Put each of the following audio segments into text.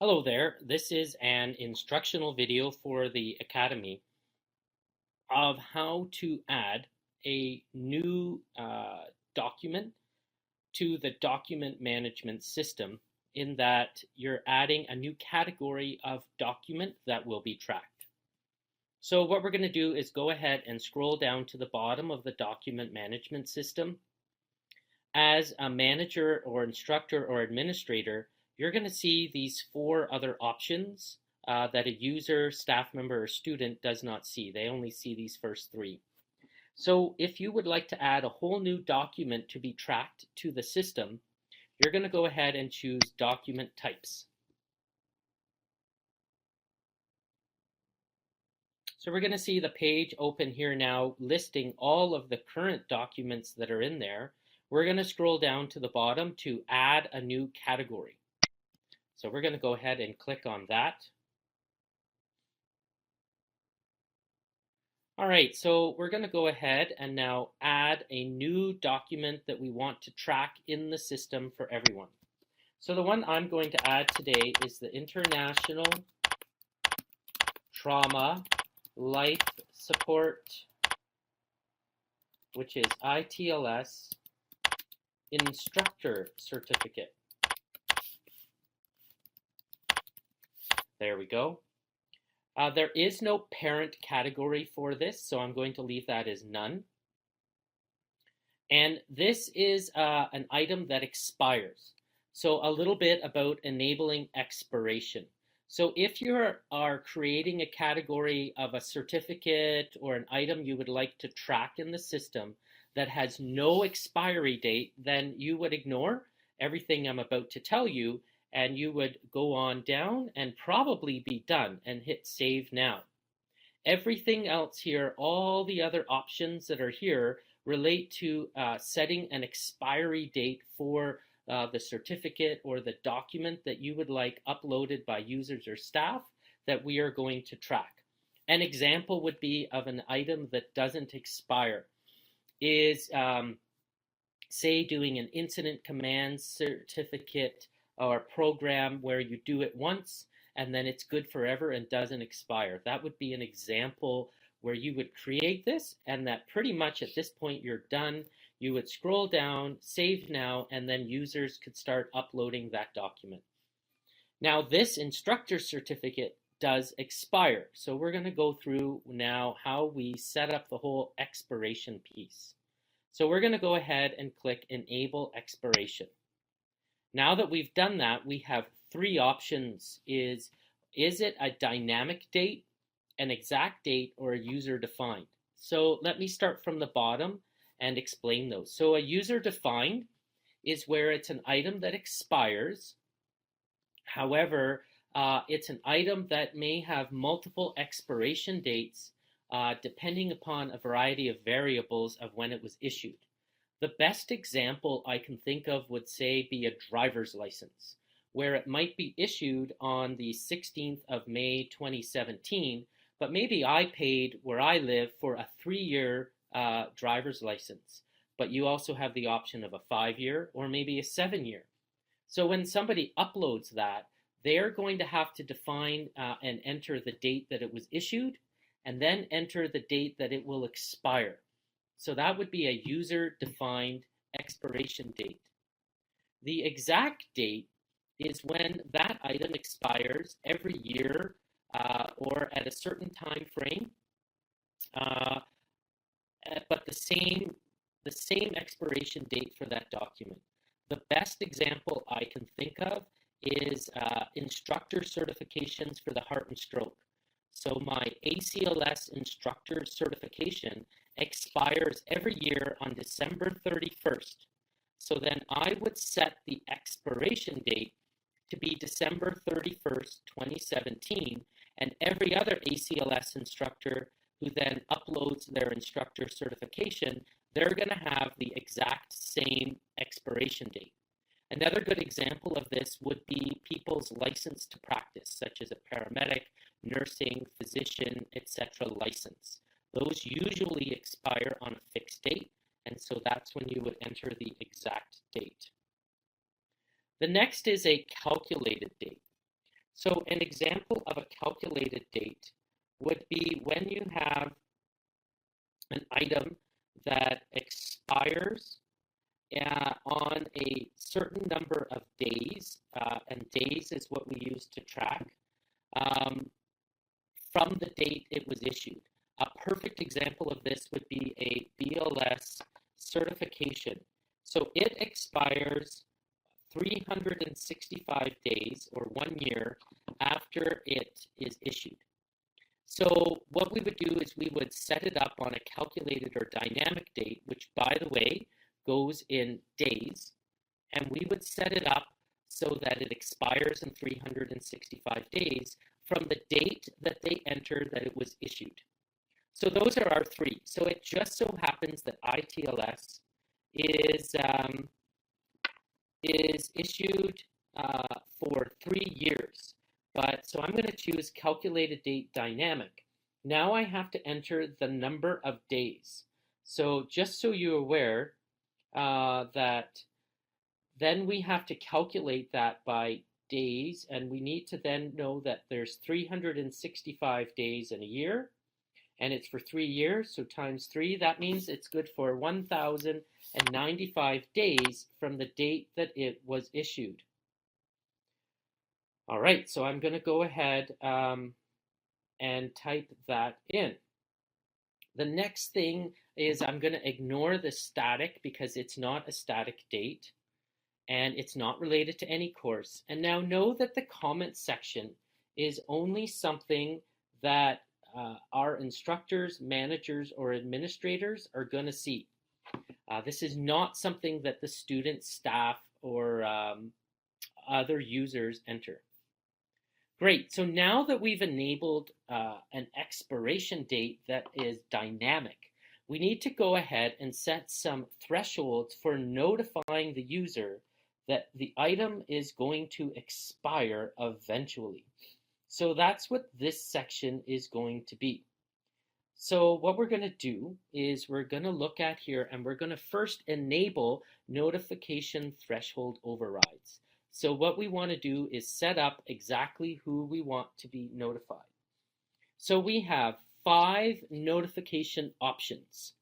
Hello there, this is an instructional video for the Academy of how to add a new document to the document management system, in that you're adding a new category of document that will be tracked. So what we're going to do is go ahead and scroll down to the bottom of the document management system. As a manager or instructor or administrator, you're going to see these four other options that a user, staff member, or student does not see. They only see these first three. So if you would like to add a whole new document to be tracked to the system, you're going to go ahead and choose Document Types. So we're going to see the page open here now listing all of the current documents that are in there. We're going to scroll down to the bottom to add a new category. So we're going to go ahead and click on that. All right, so we're going to go ahead and now add a new document that we want to track in the system for everyone. So the one I'm going to add today is the International Trauma Life Support, which is ITLS Instructor Certificate. There we go. There is no parent category for this, so I'm going to leave that as none. And this is an item that expires. So a little bit about enabling expiration. So if you are creating a category of a certificate or an item you would like to track in the system that has no expiry date, then you would ignore everything I'm about to tell you, and you would go on down and probably be done and hit Save Now. Everything else here, all the other options that are here, relate to setting an expiry date for the certificate or the document that you would like uploaded by users or staff that we are going to track. An example would be of an item that doesn't expire is, say, doing an incident command certificate or program where you do it once and then it's good forever and doesn't expire. That would be an example where you would create this, and that pretty much at this point you're done. You would scroll down, Save Now, and then users could start uploading that document. Now this instructor certificate does expire, so we're going to go through now how we set up the whole expiration piece. So we're going to go ahead and click Enable Expiration. Now that we've done that, we have three options. Is it a dynamic date, an exact date, or a user-defined? So let me start from the bottom and explain those. So a user-defined is where it's an item that expires. However, it's an item that may have multiple expiration dates depending upon a variety of variables of when it was issued. The best example I can think of would, say, be a driver's license, where it might be issued on the 16th of May 2017, but maybe I paid where I live for a 3-year driver's license, but you also have the option of a 5-year or maybe a 7-year. So when somebody uploads that, they're going to have to define and enter the date that it was issued, and then enter the date that it will expire. So that would be a user-defined expiration date. The exact date is when that item expires every year or at a certain time frame, but the same expiration date for that document. The best example I can think of is instructor certifications for the heart and stroke. So my ACLS instructor certification expires every year on December 31st. So then I would set the expiration date to be December 31st, 2017, and every other ACLS instructor who then uploads their instructor certification, they're going to have the exact same expiration date. Another good example of this would be people's license to practice, such as a paramedic, nursing, physician, etc. license. Those usually expire on a fixed date, and so that's when you would enter the exact date. The next is a calculated date. So an example of a calculated date would be when you have an item that expires on a certain number of days, and days is what we use to track, um, from the date it was issued. A perfect example of this would be a BLS certification. So it expires 365 days or 1 year after it is issued. So what we would do is we would set it up on a calculated or dynamic date, which, by the way, goes in days, and we would set it up so that it expires in 365 days from the date that they enter that it was issued. So those are our three. So it just so happens that ITLS is issued for 3 years. But so I'm going to choose calculated date dynamic. Now I have to enter the number of days. So just so you're aware that then we have to calculate that by days, and we need to then know that there's 365 days in a year, and it's for 3 years, so times 3, that means it's good for 1,095 days from the date that it was issued. All right, so I'm going to go ahead and type that in. The next thing is I'm going to ignore the static because it's not a static date and it's not related to any course. And now know that the comment section is only something that our instructors, managers, or administrators are going to see. This is not something that the students, staff, or other users enter. Great, so now that we've enabled an expiration date that is dynamic, we need to go ahead and set some thresholds for notifying the user that the item is going to expire eventually. So that's what this section is going to be. So what we're going to do is we're going to look at here, and we're going to first enable notification threshold overrides. So what we want to do is set up exactly who we want to be notified. So we have 5 notification options,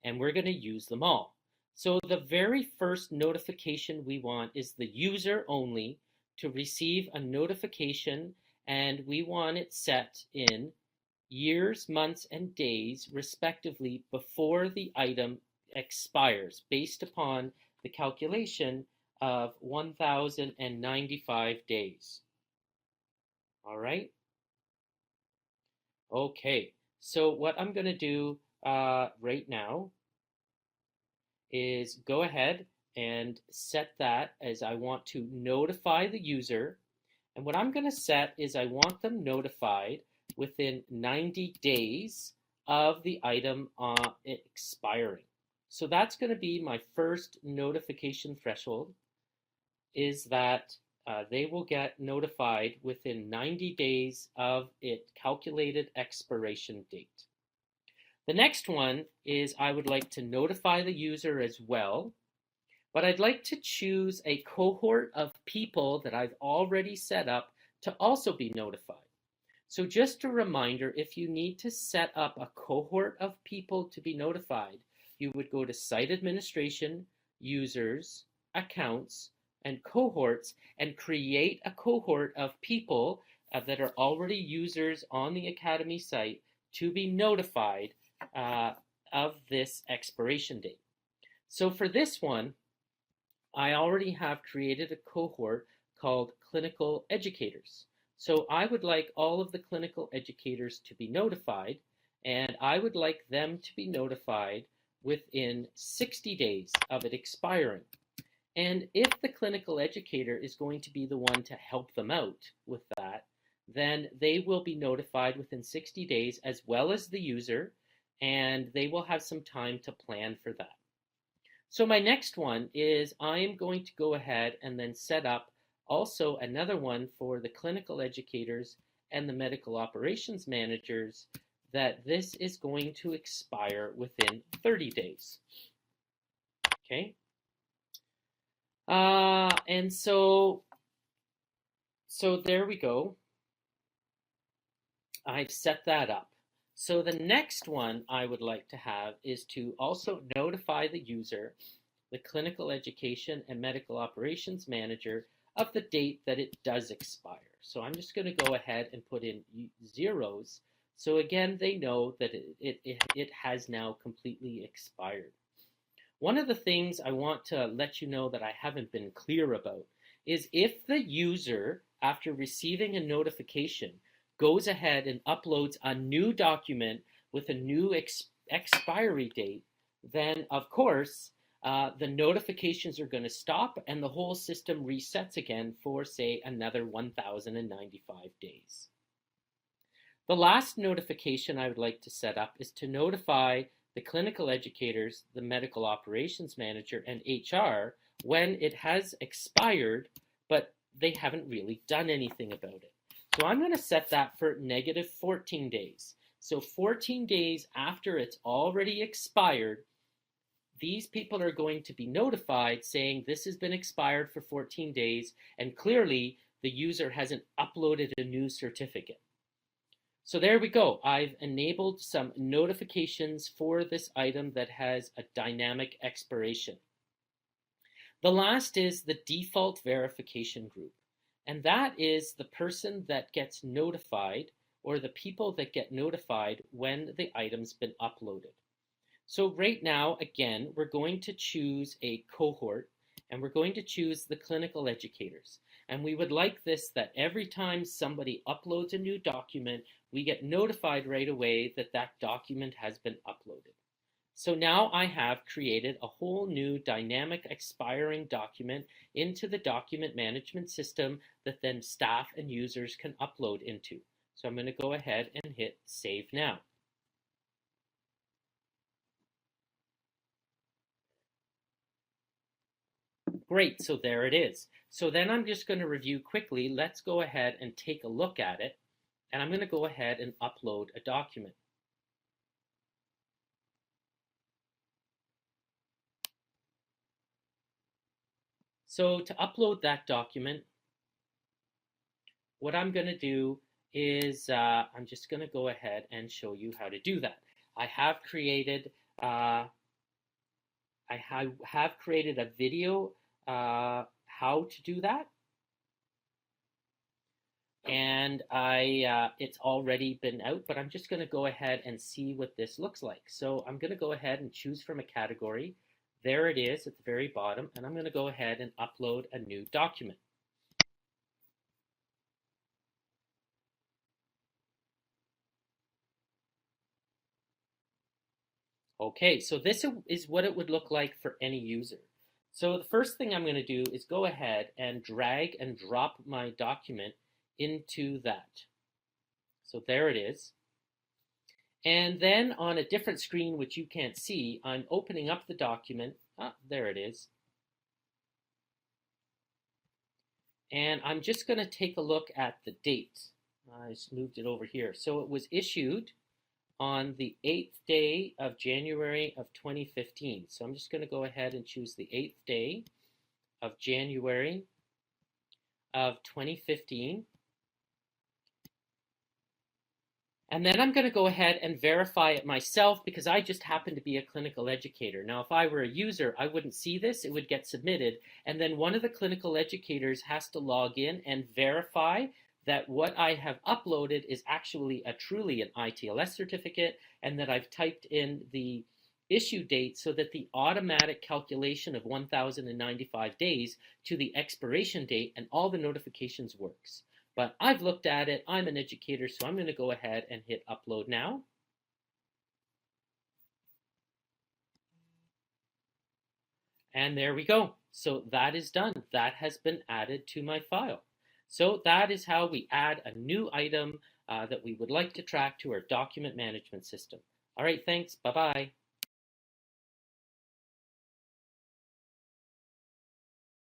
and we're going to use them all. So the very first notification we want is the user only to receive a notification, and we want it set in years, months, and days, respectively, before the item expires, based upon the calculation of 1,095 days. All right? Okay, so what I'm going to do right now is go ahead and set that as I want to notify the user. And what I'm going to set is I want them notified within 90 days of the item expiring. So that's going to be my first notification threshold, is that they will get notified within 90 days of its calculated expiration date. The next one is I would like to notify the user as well, but I'd like to choose a cohort of people that I've already set up to also be notified. So just a reminder, if you need to set up a cohort of people to be notified, you would go to Site Administration, Users, Accounts, and Cohorts, and create a cohort of people that are already users on the Academy site to be notified of this expiration date. So for this one, I already have created a cohort called Clinical Educators. So I would like all of the clinical educators to be notified, and I would like them to be notified within 60 days of it expiring. And if the clinical educator is going to be the one to help them out with that, then they will be notified within 60 days as well as the user, and they will have some time to plan for that. So my next one is I am going to go ahead and then set up also another one for the clinical educators and the medical operations managers, that this is going to expire within 30 days. Okay. And so So there we go. I've set that up. So the next one I would like to have is to also notify the user, the clinical education and medical operations manager, of the date that it does expire. So I'm just going to go ahead and put in zeros. So again, they know that it has now completely expired. One of the things I want to let you know that I haven't been clear about is if the user, after receiving a notification, goes ahead and uploads a new document with a new expiry date, then of course the notifications are going to stop and the whole system resets again for, say, another 1,095 days. The last notification I would like to set up is to notify the clinical educators, the medical operations manager, and HR when it has expired, but they haven't really done anything about it. So I'm going to set that for negative 14 days. So 14 days after it's already expired, these people are going to be notified saying this has been expired for 14 days, and clearly the user hasn't uploaded a new certificate. So there we go. I've enabled some notifications for this item that has a dynamic expiration. The last is the default verification group. And that is the person that gets notified, or the people that get notified when the item's been uploaded. So right now, again, we're going to choose a cohort, and we're going to choose the clinical educators. And we would like this that every time somebody uploads a new document, we get notified right away that that document has been uploaded. So now I have created a whole new dynamic expiring document into the document management system that then staff and users can upload into. So I'm going to go ahead and hit Save Now. Great, so there it is. So then I'm just going to review quickly. Let's go ahead and take a look at it. And I'm going to go ahead and upload a document. So to upload that document, what I'm going to do is I'm just going to go ahead and show you how to do that. I have created a video how to do that, and it's already been out, but I'm just going to go ahead and see what this looks like. So I'm going to go ahead and choose from a category. There it is at the very bottom, and I'm going to go ahead and upload a new document. Okay, so this is what it would look like for any user. So the first thing I'm going to do is go ahead and drag and drop my document into that. So there it is. And then on a different screen, which you can't see, I'm opening up the document. There it is. And I'm just going to take a look at the date. I just moved it over here. So it was issued on the 8th day of January of 2015. So I'm just going to go ahead and choose the 8th day of January of 2015. And then I'm going to go ahead and verify it myself because I just happen to be a clinical educator. Now, if I were a user, I wouldn't see this. It would get submitted. And then one of the clinical educators has to log in and verify that what I have uploaded is actually truly an ITLS certificate, and that I've typed in the issue date so that the automatic calculation of 1,095 days to the expiration date and all the notifications works. But I've looked at it, I'm an educator, so I'm going to go ahead and hit upload now. And there we go. So that is done. That has been added to my file. So that is how we add a new item that we would like to track to our document management system. All right, thanks. Bye-bye.